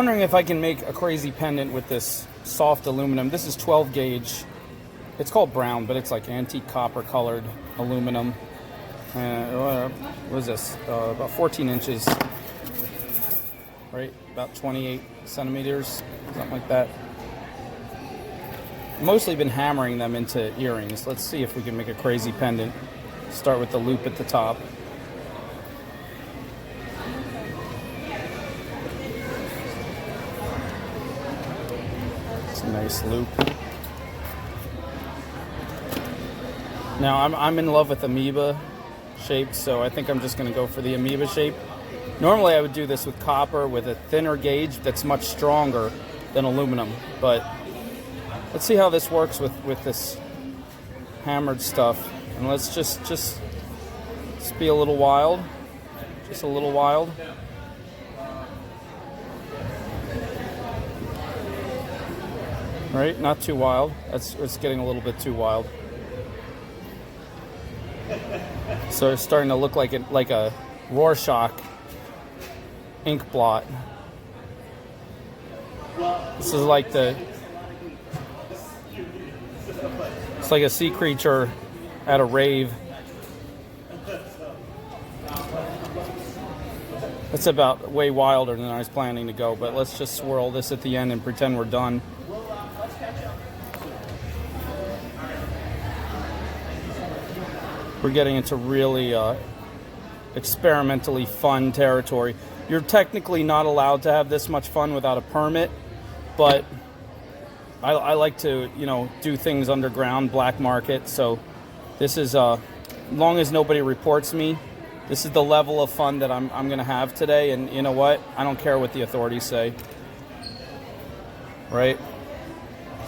wondering if I can make a crazy pendant with this soft aluminum. This is 12 gauge. It's called brown, but it's like antique copper colored aluminum. What is this? About 14 inches, right? About 28 centimeters, something like that. Mostly been hammering them into earrings. Let's see if we can make a crazy pendant. Start with the loop at the top. It's a nice loop. Now I'm in love with amoeba shapes, so I think I'm just going to go for the amoeba shape. Normally I would do this with copper with a thinner gauge that's much stronger than aluminum, but let's see how this works with this hammered stuff. And let's just be a little wild. Just a little wild. Right? Not too wild. It's getting a little bit too wild. So it's starting to look like a Rorschach ink blot. This is like it's like a sea creature at a rave. That's about way wilder than I was planning to go, but let's just swirl this at the end and pretend we're done. We're getting into really experimentally fun territory. You're technically not allowed to have this much fun without a permit, but I like to, do things underground, black market. So this is, as long as nobody reports me, this is the level of fun that I'm going to have today. And you know what? I don't care what the authorities say. Right?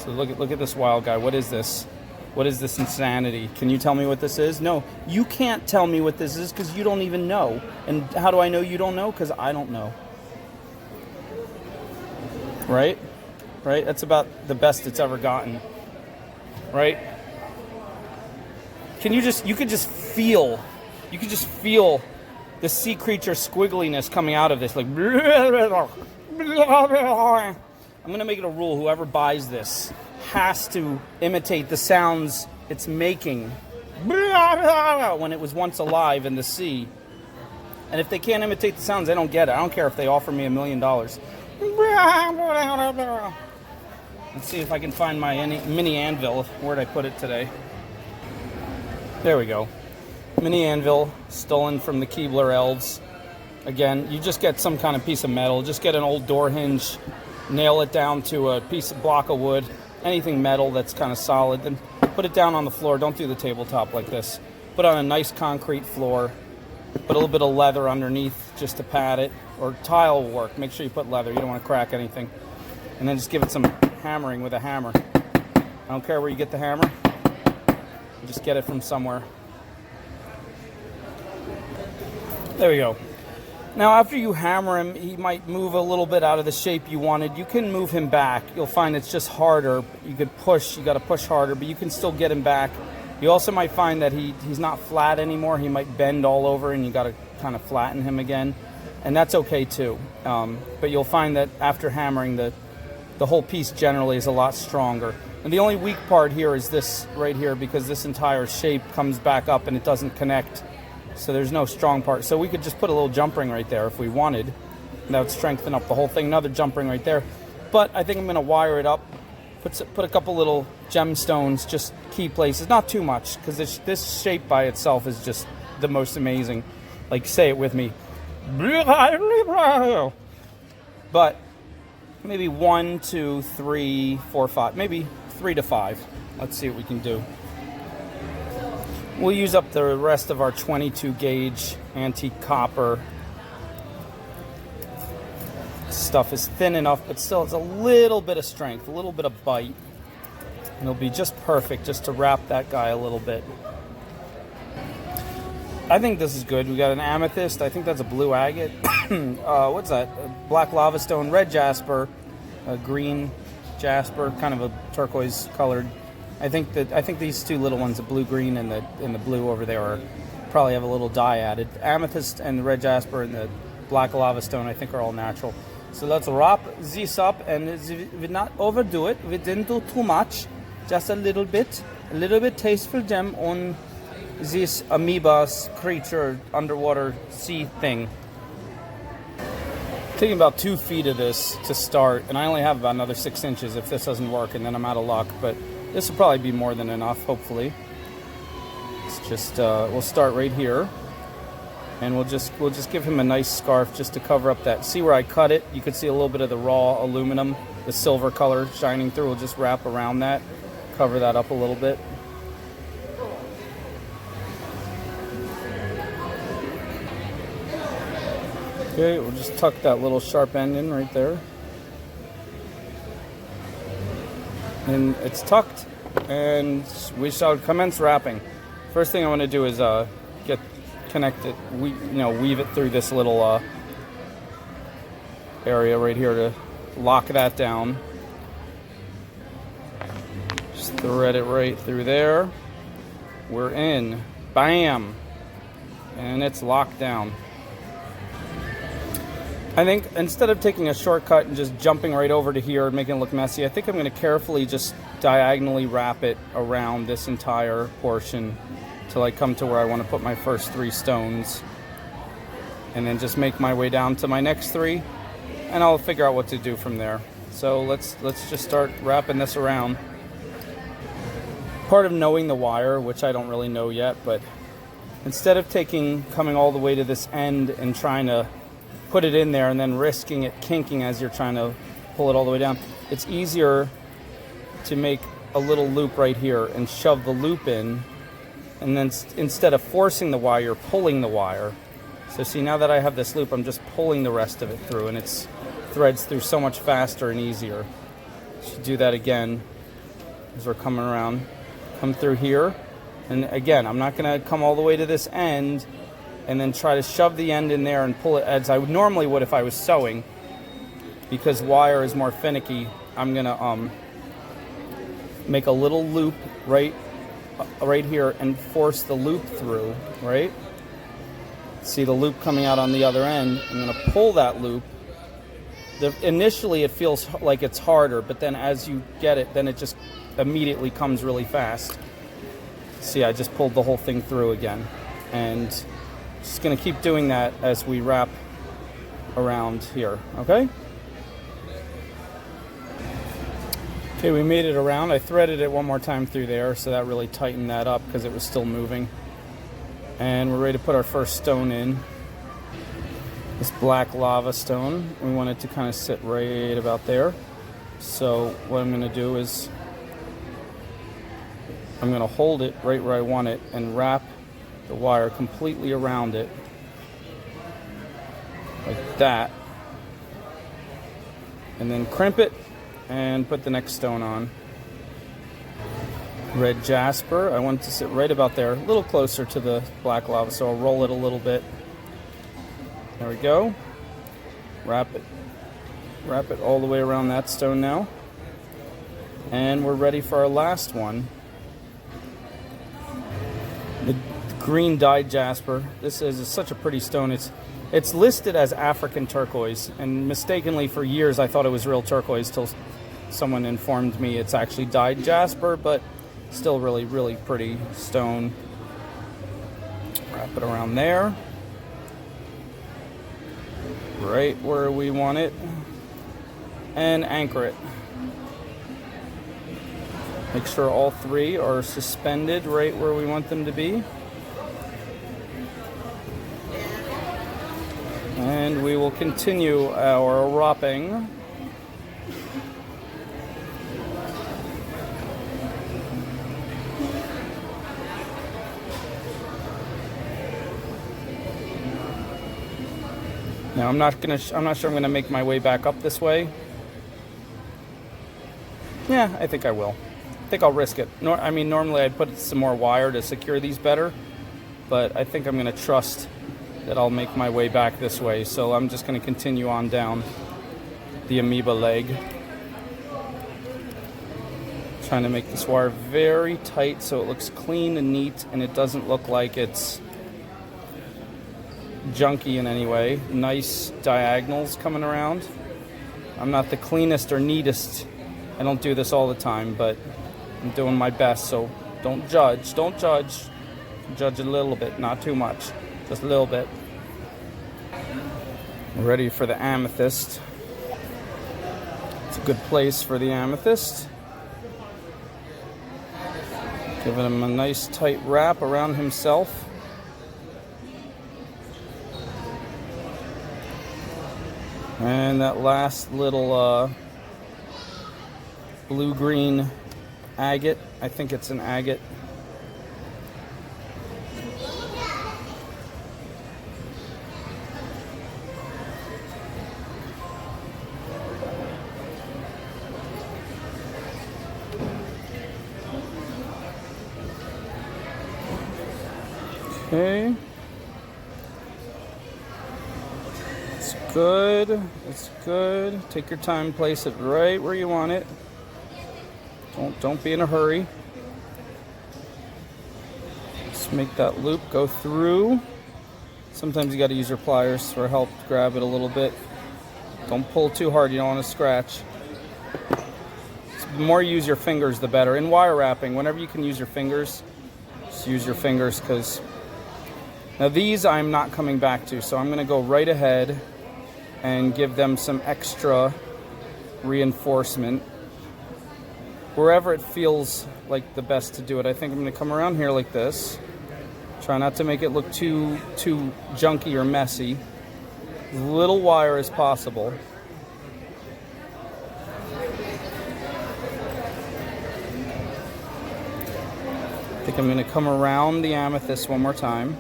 So look at this wild guy. What is this? What is this insanity? Can you tell me what this is? No, you can't tell me what this is because you don't even know. And how do I know you don't know? Because I don't know. Right? Right? That's about the best it's ever gotten. Right? You could just feel the sea creature squiggliness coming out of this. Like, I'm going to make it a rule. Whoever buys this has to imitate the sounds it's making when it was once alive in the sea. And if they can't imitate the sounds, they don't get it. I don't care if they offer me $1 million. Let's see if I can find my mini anvil. Where'd I put it today? There we go. Mini anvil, stolen from the Keebler elves. Again, you just get some kind of piece of metal. Just get an old door hinge, nail it down to a block of wood. Anything metal that's kind of solid, then put it down on the floor. Don't do the tabletop like this. Put on a nice concrete floor. Put a little bit of leather underneath just to pad it, or tile will work. Make sure you put leather. You don't want to crack anything. And then just give it some hammering with a hammer. I don't care where you get the hammer. You just get it from somewhere. There we go. Now, after you hammer him, he might move a little bit out of the shape you wanted. You can move him back. You'll find it's just harder. You got to push harder, but you can still get him back. You also might find that he's not flat anymore. He might bend all over, and you got to kind of flatten him again. And that's okay too. But you'll find that after hammering, the whole piece generally is a lot stronger. And the only weak part here is this right here, because this entire shape comes back up and it doesn't connect. So there's no strong part. So we could just put a little jump ring right there if we wanted. And that would strengthen up the whole thing. Another jump ring right there. But I think I'm going to wire it up. Put a couple little gemstones, just key places. Not too much, because this shape by itself is just the most amazing. Like, say it with me. But maybe 1, 2, 3, 4, 5. Maybe 3 to 5. Let's see what we can do. We'll use up the rest of our 22 gauge antique copper. Stuff is thin enough, but still it's a little bit of strength, a little bit of bite. And it'll be just perfect just to wrap that guy a little bit. I think this is good. We got an amethyst. I think that's a blue agate. What's that? A black lava stone, red jasper, a green jasper, kind of a turquoise colored. I think these two little ones, the blue-green and the blue over there, probably have a little dye added. Amethyst and the red jasper and the black lava stone, I think, are all natural. So let's wrap this up, and we not overdo it. We didn't do too much, just a little bit tasteful gem on this amoeba creature underwater sea thing. Taking about 2 feet of this to start, and I only have about another 6 inches if this doesn't work, and then I'm out of luck. But this will probably be more than enough, hopefully. It's just we'll start right here. And we'll just give him a nice scarf just to cover up that. See where I cut it? You can see a little bit of the raw aluminum, the silver color shining through. We'll just wrap around that, cover that up a little bit. Okay, we'll just tuck that little sharp end in right there. And it's tucked, and we shall commence wrapping. First thing I want to do is connect it, weave it through this little area right here to lock that down. Just thread it right through there. We're in. Bam! And it's locked down. I think instead of taking a shortcut and just jumping right over to here and making it look messy, I think I'm going to carefully just diagonally wrap it around this entire portion till I come to where I want to put my first 3 stones, and then just make my way down to my next 3, and I'll figure out what to do from there. So let's just start wrapping this around. Part of knowing the wire, which I don't really know yet, but instead of coming all the way to this end and trying to put it in there and then risking it kinking as you're trying to pull it all the way down, it's easier to make a little loop right here and shove the loop in. And then instead of forcing the wire, you're pulling the wire. So see, now that I have this loop, I'm just pulling the rest of it through, and it threads through so much faster and easier. Should do that again as we're coming around. Come through here. And again, I'm not going to come all the way to this end and then try to shove the end in there and pull it as I normally would if I was sewing. Because wire is more finicky, I'm going to make a little loop right here and force the loop through, right? See the loop coming out on the other end. I'm going to pull that loop. Initially it feels like it's harder, but then as you get it, then it just immediately comes really fast. See, I just pulled the whole thing through again. And just going to keep doing that as we wrap around here, okay? Okay, we made it around. I threaded it one more time through there, so that really tightened that up because it was still moving. And we're ready to put our first stone in. This black lava stone. We want it to kind of sit right about there. So what I'm going to do is I'm going to hold it right where I want it and wrap the wire completely around it. Like that. And then crimp it and put the next stone on. Red jasper. I want it to sit right about there, a little closer to the black lava, so I'll roll it a little bit. There we go. Wrap it all the way around that stone now. And we're ready for our last one. The green dyed jasper. This is such a pretty stone. It's listed as African turquoise, and mistakenly for years I thought it was real turquoise till someone informed me it's actually dyed jasper, but still really, really pretty stone. Wrap it around there. Right where we want it. And anchor it. Make sure all 3 are suspended right where we want them to be. And we will continue our wrapping. Now I'm not sure I'm gonna make my way back up this way. Yeah, I think I will. I think I'll risk it. Normally I'd put some more wire to secure these better, but I think I'm gonna trust that I'll make my way back this way. So I'm just gonna continue on down the amoeba leg. Trying to make this wire very tight so it looks clean and neat and it doesn't look like it's junky in any way. Nice diagonals coming around. I'm not the cleanest or neatest. I don't do this all the time, but I'm doing my best, so don't judge. Don't judge. Judge a little bit, not too much. Just a little bit. We're ready for the amethyst. It's a good place for the amethyst. Giving him a nice tight wrap around himself. And that last little blue-green agate, I think it's an agate. Okay. It's good. It's good. Take your time, place it right where you want it. Don't be in a hurry. Just make that loop go through. Sometimes you got to use your pliers for help to grab it a little bit. Don't pull too hard, you don't want to scratch. So the more you use your fingers, the better. In wire wrapping, whenever you can use your fingers, just use your fingers, because now these I'm not coming back to, so I'm going to go right ahead and give them some extra reinforcement wherever it feels like the best to do it. I think I'm going to come around here like this. Try not to make it look too junky or messy. As little wire as possible. I think I'm going to come around the amethyst one more time.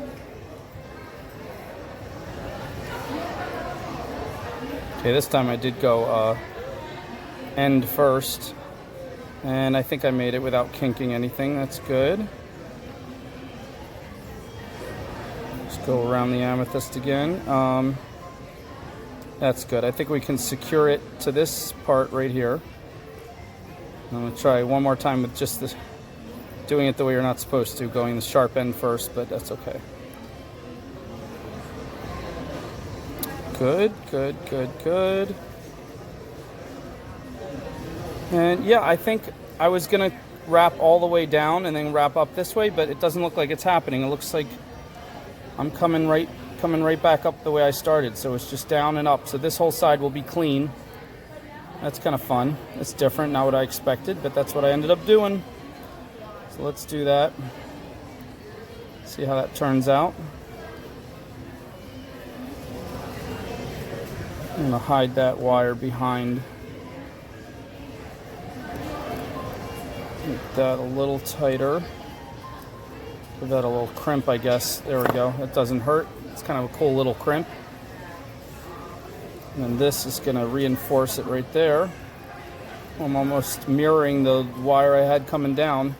Okay, this time I did go end first, and I think I made it without kinking anything. That's good. Just go around the amethyst again. That's good. I think we can secure it to this part right here. I'm going to try one more time with just this, doing it the way you're not supposed to, going the sharp end first, but that's okay. Good, good, good, good. And yeah, I think I was gonna wrap all the way down and then wrap up this way, but it doesn't look like it's happening. It looks like I'm coming right back up the way I started. So it's just down and up. So this whole side will be clean. That's kind of fun. It's different, not what I expected, but that's what I ended up doing. So let's do that. See how that turns out. I'm going to hide that wire behind. Make that a little tighter. Give that a little crimp, I guess. There we go. It doesn't hurt. It's kind of a cool little crimp. And then this is going to reinforce it right there. I'm almost mirroring the wire I had coming down.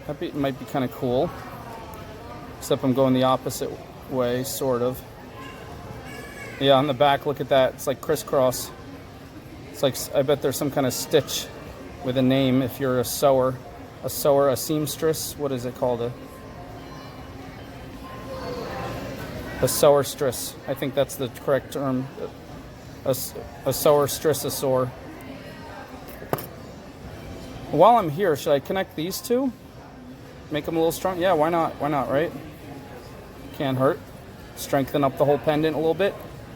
That might be kind of cool. Except I'm going the opposite way, sort of. Yeah, on the back, look at that. It's like crisscross. It's like, I bet there's some kind of stitch with a name if you're a sewer. A seamstress. What is it called? A sewerstress. I think that's the correct term. A sewerstrissasaur. While I'm here, should I connect these two? Make them a little strong? Yeah, why not? Why not, right? Can't hurt. Strengthen up the whole pendant a little bit.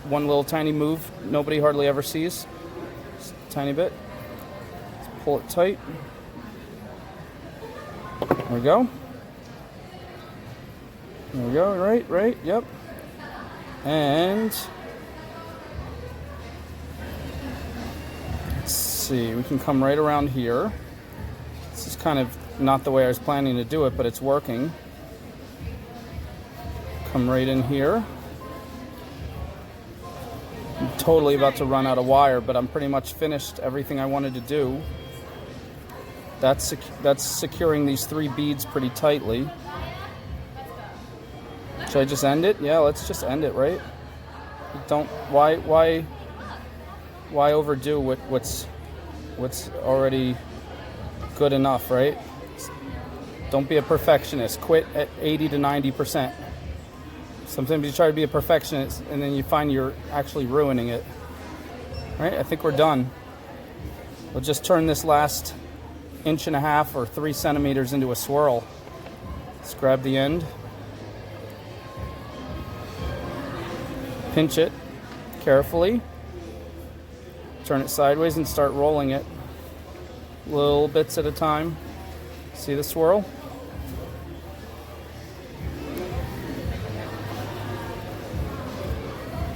One little tiny move nobody hardly ever sees. Just a tiny bit. Let's pull it tight. There we go. There we go. Right. Yep. And let's see. We can come right around here. This is kind of not the way I was planning to do it, but it's working. Come right in here. I'm totally about to run out of wire, but I'm pretty much finished everything I wanted to do. That's securing these 3 beads pretty tightly. Should I just end it? Yeah, let's just end it, right? Why overdo what's already good enough, right? Don't be a perfectionist. Quit at 80 to 90%. Sometimes you try to be a perfectionist and then you find you're actually ruining it. All right, I think we're done. We'll just turn this last 1.5 or 3 centimeters into a swirl. Let's grab the end. Pinch it carefully. Turn it sideways and start rolling it. Little bits at a time. See the swirl?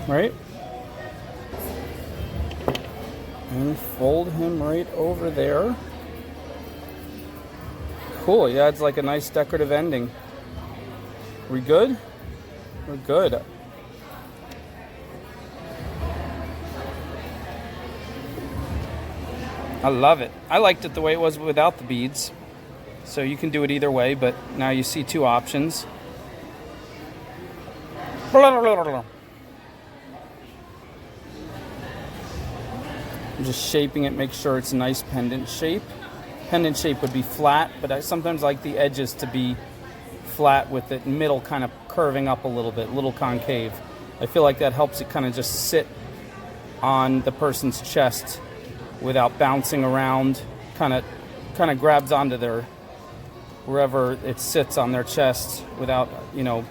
Right? And fold him right over there. Cool, he adds like a nice decorative ending. We good? We're good. I love it. I liked it the way it was without the beads. So you can do it either way, but now you see 2 options. I'm just shaping it, make sure it's a nice pendant shape. Pendant shape would be flat, but I sometimes like the edges to be flat with it middle kind of curving up a little bit, a little concave. I feel like that helps it kind of just sit on the person's chest without bouncing around, kind of grabs onto their, wherever it sits on their chest without, you know,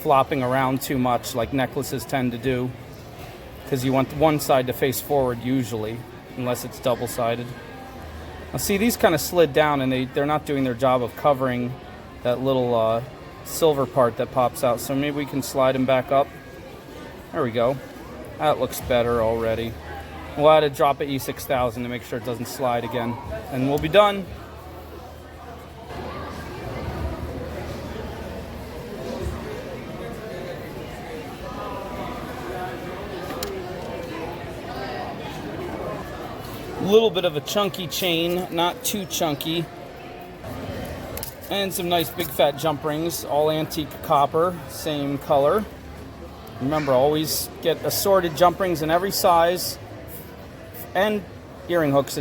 flopping around too much like necklaces tend to do, because you want one side to face forward usually, unless it's double-sided. Now see, these kind of slid down and they're not doing their job of covering that little silver part that pops out, so maybe we can slide them back up. There we go. That looks better already. We'll add a drop of E6000 to make sure it doesn't slide again. And we'll be done. A little bit of a chunky chain, not too chunky. And some nice big fat jump rings, all antique copper, same color. Remember, always get assorted jump rings in every size, and earring hooks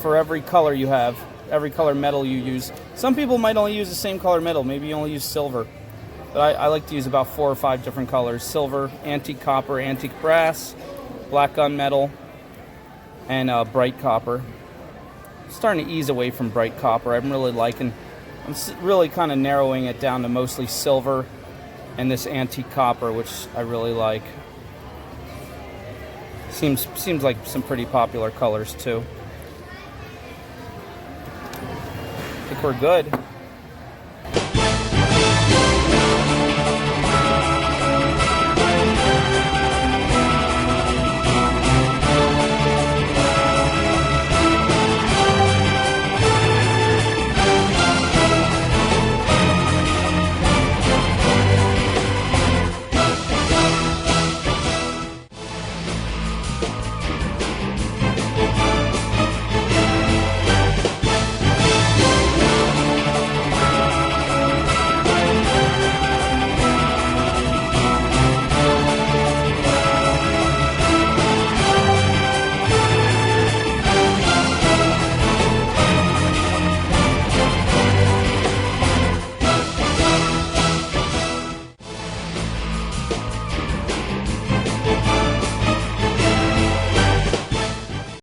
for every color you have, every color metal you use. Some people might only use the same color metal, maybe you only use silver. But I like to use about 4 or 5 different colors: silver, antique copper, antique brass, black gunmetal, and bright copper. I'm starting to ease away from bright copper. I'm really kind of narrowing it down to mostly silver and this antique copper, which I really like. Seems like some pretty popular colors too. I think we're good.